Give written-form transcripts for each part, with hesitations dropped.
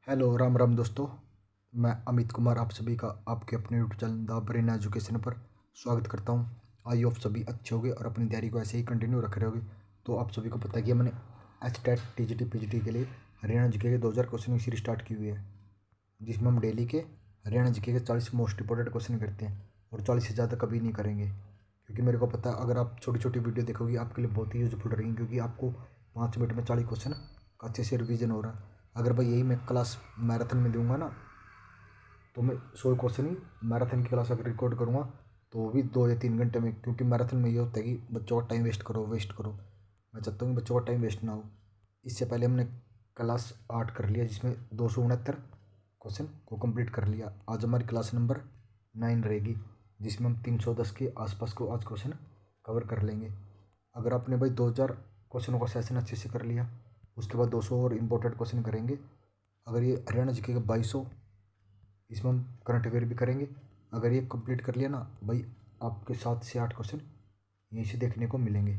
Hello Ram Ram दोस्तों। मैं अमित कुमार आप सभी का आपके अपने YouTube channel the brain education पर स्वागत करता हूं। आई होप सभी अच्छे होंगे और अपनी तैयारी को ऐसे ही कंटिन्यू रख रहे होंगे। तो आप सभी को पता है कि मैंने HTET TGT PGT के लिए हरियाणा जीके के 2000 क्वेश्चन की सीरीज स्टार्ट की हुई है, जिसमें हम डेली के हरियाणा जीके के 40 मोस्ट इंपॉर्टेंट क्वेश्चन करते हैं और 40 से ज़्यादा कभी नहीं करेंगे, क्योंकि मेरे को पता है अगर आप छोटी छोटी वीडियो देखोगे आपके लिए बहुत ही यूजफुल रहेंगी, क्योंकि आपको 5 मिनट में 40 क्वेश्चन का अच्छे से रिवीजन हो रहा है। अगर भाई यही मैं क्लास मैराथन में दूंगा ना, तो मैं 100 क्वेश्चन ही मैराथन की क्लास अगर रिकॉर्ड करूँगा तो वो भी 2 या 3 घंटे में, क्योंकि मैराथन में ये होता है कि बच्चों का टाइम वेस्ट करो। मैं चाहता हूँ कि बच्चों का टाइम वेस्ट ना हो। इससे पहले हमने क्लास 8 कर लिया, जिसमें 269 क्वेश्चन को कंप्लीट कर लिया। आज हमारी क्लास नंबर 9 रहेगी, जिसमें हम 310 के आसपास को आज क्वेश्चन कवर कर लेंगे। अगर आपने भाई 2000 क्वेश्चनों का सेशन अच्छे से कर लिया, उसके बाद 200 और इम्पोर्टेंट क्वेश्चन करेंगे। अगर ये हरियाणा जीके का 2200, इसमें हम करंट अफेयर भी करेंगे। अगर ये कंप्लीट कर लिया ना भाई, आपके 7 से 8 क्वेश्चन यहीं से देखने को मिलेंगे।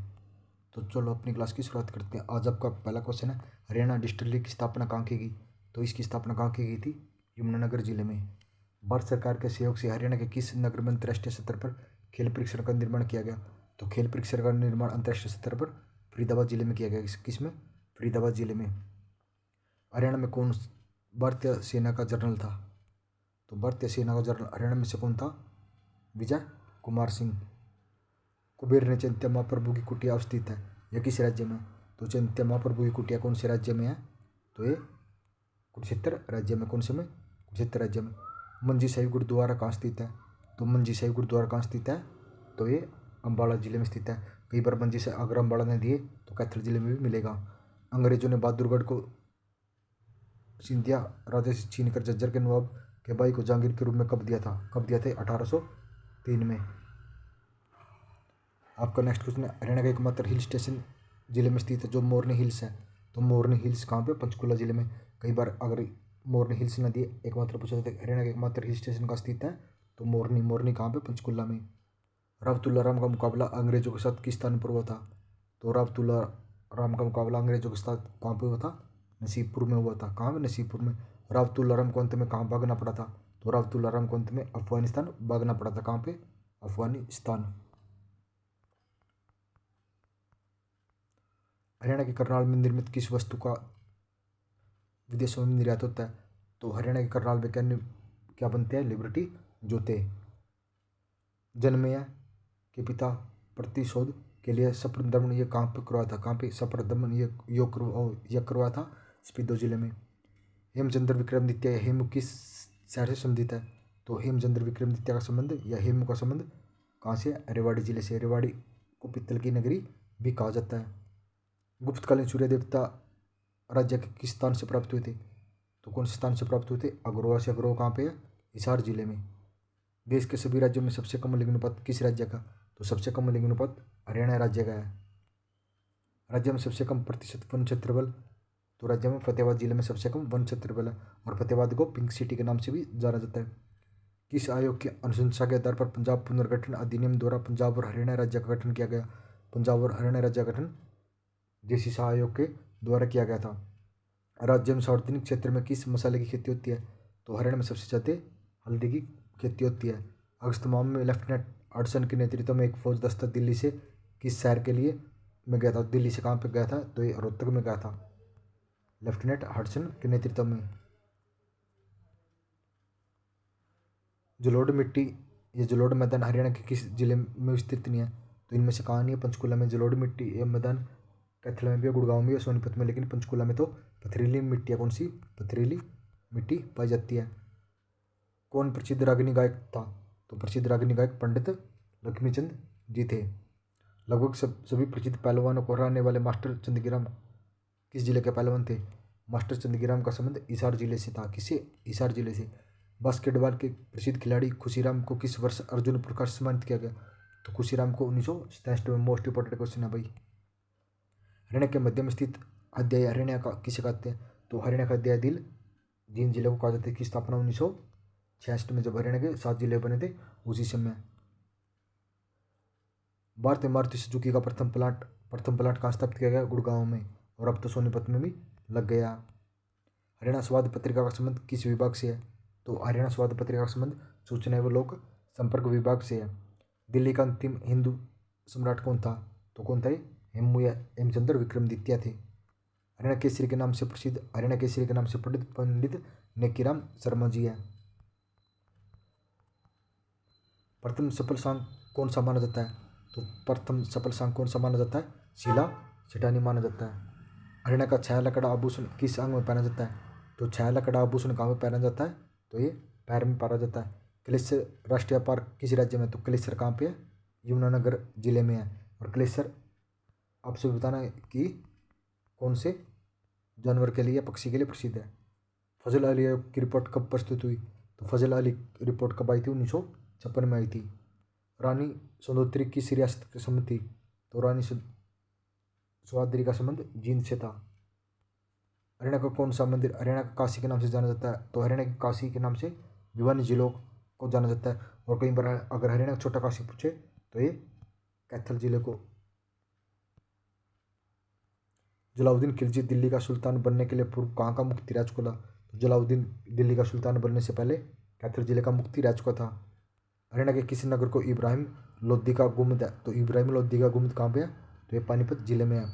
तो चलो अपनी क्लास की शुरुआत करते हैं। आज आपका पहला क्वेश्चन है, हरियाणा डिस्ट्रिक्ट की स्थापना कहाँ की गई? तो इसकी स्थापना कहाँ की गई थी? यमुनानगर जिले में। भारत सरकार के सहयोग से हरियाणा के किस नगर में अंतर्राष्ट्रीय स्तर पर खेल परिसर का निर्माण किया गया? तो खेल परिसर का निर्माण अंतर्राष्ट्रीय स्तर पर फरीदाबाद जिले में किया गया। किस में? फरीदाबाद जिले में। हरियाणा में कौन भारतीय सेना का जनरल था? तो भारतीय सेना का जनरल हरियाणा में से कौन था? विजय कुमार सिंह। कुबेर ने चैत्य महाप्रभु की कुटिया अवस्थित है, यह किस राज्य में? तो चैत्य महाप्रभु की कुटिया कौन से राज्य में है? तो ये कुरुक्षेत्र राज्य में। कौन से में? कुरुक्षेत्र राज्य में। मंजी साहिब गुरुद्वारा कहाँ स्थित है? तो मंजी साहिब गुरुद्वारा कहाँ स्थित है? तो ये अम्बाला जिले में स्थित है। कई बार मंजी से अगर अम्बाला ने दिए तो कैथल जिले में भी मिलेगा। अंग्रेजों ने बहादुरगढ़ को सिंधिया राजा से छीन कर झज्जर के नवाब के भाई को जहांगीर के रूप में कब दिया था? कब दिया था? 1803 में। आपका नेक्स्ट क्वेश्चन है, हरियाणा का एकमात्र हिल स्टेशन जिले में स्थित है जो मोरनी हिल्स है। तो मोरनी हिल्स कहाँ पे? पंचकुला जिले में। कई बार अगर मोरनी हिल्स न दिए, एकमात्र पूछा जाता है हरियाणा का एकमात्र हिल स्टेशन कहाँ स्थित है? तो मोरनी। मोरनी कहाँ पे? पंचकुला में। राव तुलाराम का मुकाबला अंग्रेजों के साथ किस स्थान पर हुआ था? तो राव तुलाराम का मुकाबला अंग्रेजों के साथ कहाँ पे हुआ था? नसीबपुर में हुआ था। कहाँ में? नसीबपुर में। राव तुलाराम को अंत में कहाँ भागना पड़ा था? तो राव तुलाराम को अंत में अफगानिस्तान भागना पड़ा था। कहाँ पे? अफगानिस्तान। हरियाणा के करनाल में निर्मित किस वस्तु का विदेशों में निर्यात होता है? तो हरियाणा के करनाल में क्या बनते हैं? लिबर्टी जूते। जन्मेजय के पिता प्रतिशोध के लिए शपथ ये कहाँ पे करवाया था? कहाँ पे शपथ ये करवाया था? स्पीतो जिले में। हेमचंद्र विक्रमादित्य हेमू किस शहर से संबंधित है? तो हेमचंद्र विक्रमादित्य का संबंध या हेमू का संबंध कहाँ से? रेवाड़ी जिले से। रेवाड़ी को पित्तल की नगरी भी कहा जाता है। गुप्तकालीन सूर्य देवता राज्य के किस स्थान से प्राप्त हुए थे? तो कौन से स्थान से प्राप्त हुए थे? अग्रोहा से। अग्रोहा कहाँ पे है? हिसार जिले में। देश के सभी राज्यों में सबसे कम लिंगानुपात किस राज्य का? तो सबसे कम लिंगानुपात हरियाणा राज्य का है। राज्य में सबसे कम प्रतिशत वन क्षेत्र बल? तो राज्य में फतेहाबाद जिले में सबसे कम वन क्षेत्र बल है, और फतेहाबाद को पिंक सिटी के नाम से भी जाना जाता है। किस आयोग की अनुशंसा के आधार पर पंजाब पुनर्गठन अधिनियम द्वारा पंजाब और हरियाणा राज्य का गठन किया गया? पंजाब और हरियाणा राज्य का गठन जेसी शाह आयोग के द्वारा किया गया था। राज्य में सार्वजनिक क्षेत्र में किस मसाले की खेती होती है? तो हरियाणा में सबसे ज़्यादा हल्दी की खेती होती है। अगस्त माह में लेफ्टिनेंट हडसन के नेतृत्व में एक फौज दस्ता दिल्ली से किस शहर के लिए में गया था? दिल्ली से कहाँ पे गया था? तो ये रोहतक में गया था, लेफ्टिनेंट हडसन के नेतृत्व में। जलोढ़ मिट्टी, ये जलोढ़ मैदान हरियाणा के किस जिले में स्थित नहीं है? तो इनमें से कहाँ नहीं है? पंचकुला में। जलोढ़ मिट्टी ये मैदान कैथल में भी है, गुड़गांव में भी है, सोनीपत में, लेकिन पंचकुला में तो पथरीली मिट्टी है। कौन सी? पथरीली मिट्टी पाई जाती है। कौन प्रसिद्ध रागिनी गायक था? तो प्रसिद्ध रागिनी गायक पंडित लक्ष्मीचंद जी थे। लगभग सभी प्रसिद्ध पहलवानों को हराने वाले मास्टर चंदगीराम किस जिले के पहलवान थे? मास्टर चंदगीराम का संबंध हिसार जिले से था। किससे? हिसार जिले से। बास्केटबॉल के प्रसिद्ध खिलाड़ी खुशीराम को किस वर्ष अर्जुन पुरस्कार से सम्मानित किया गया? तो खुशीराम को 1967 में। मोस्ट इंपॉर्टेंट क्वेश्चन है भाई। हरियाणा के मध्य में स्थित अध्याय हरियाणा का किसे कहते हैं? तो हरियाणा का अध्याय दिल जींद जिले को कहा जाता है। की स्थापना 1966 में, जब हरियाणा के 7 जिले बने थे उसी समय। भारतीय मारुति सुजुकी का प्रथम प्लांट कहाँ स्थापित किया गया? गुड़गांव में, और अब तो सोनीपत में भी लग गया। हरियाणा स्वाद पत्रिका का संबंध किस विभाग से है? तो हरियाणा स्वाद पत्रिका का संबंध सूचना एवं लोक संपर्क विभाग से है। दिल्ली का अंतिम हिंदू सम्राट कौन था? तो कौन था ये? हेमचंद्र विक्रमादित्य थे। हरियाणा केसरी के नाम से प्रसिद्ध, हरियाणा केसरी के नाम से पंडित नेकीराम शर्मा जी है। प्रथम सफल सांग कौन सा माना जाता है? तो प्रथम सफल सांग कौन सा माना जाता है? शीला सेठानी माना जाता है। हरियाणा का छाया लकड़ा आभूषण किस अंग में पहना जाता है? तो छाया लकड़ा आभूषण कहाँ में पहना जाता है? तो ये पैर में पहना जाता है। क्लेश्वर राष्ट्रीय पार्क किस राज्य में? तो क्लेश्वर कहाँ पे है? यमुनानगर जिले में है। और क्लेश्वर आपसे बताना है कि कौन से जानवर के लिए, पक्षी के लिए प्रसिद्ध है। फजल अली की रिपोर्ट कब प्रस्तुत हुई? तो फजल अली रिपोर्ट कब आई थी? 1956 में आई थी। रानी सौंदत्री किस रियासत के संबंध थी? तो रानी सौंदर्य का संबंध जींद से था। हरियाणा का कौन सा मंदिर हरियाणा का काशी के नाम से जाना जाता है? तो हरियाणा की काशी के नाम से भिवानी जिलों को जाना जाता है। और कई बार अगर हरियाणा का छोटा काशी पूछे तो ये कैथल जिले को। जलाउद्दीन खिलजी दिल्ली का सुल्तान बनने के लिए पूर्व कहाँ का मुक्ति राज को था? तो जलाउद्दीन दिल्ली का सुल्तान बनने से पहले कैथल जिले का मुक्ति राज को था। हरियाणा के किसी नगर को इब्राहिम लोदी का गुम्बद है? तो इब्राहिम लोदी का गुम्बद कहाँ पे है? तो ये पानीपत जिले में है।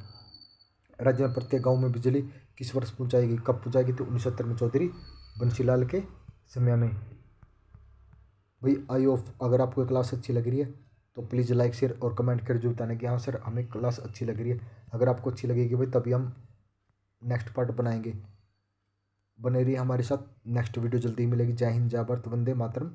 राज्य में प्रत्येक गांव में बिजली किस वर्ष पहुंचाएगी? कब पहुंचाएगी? तो 1970 में चौधरी बंशीलाल के समय में। भाई आई होप अगर आपको ये क्लास अच्छी लग रही है तो प्लीज़ लाइक शेयर और कमेंट कर जो बताना कि हाँ सर हमें क्लास अच्छी लग रही है। अगर आपको अच्छी लगेगी भाई तभी हम नेक्स्ट पार्ट बनाएंगे। बने रहिए हमारे साथ, नेक्स्ट वीडियो जल्दी मिलेगी। जय हिंद, जय भारत, वंदे मातरम।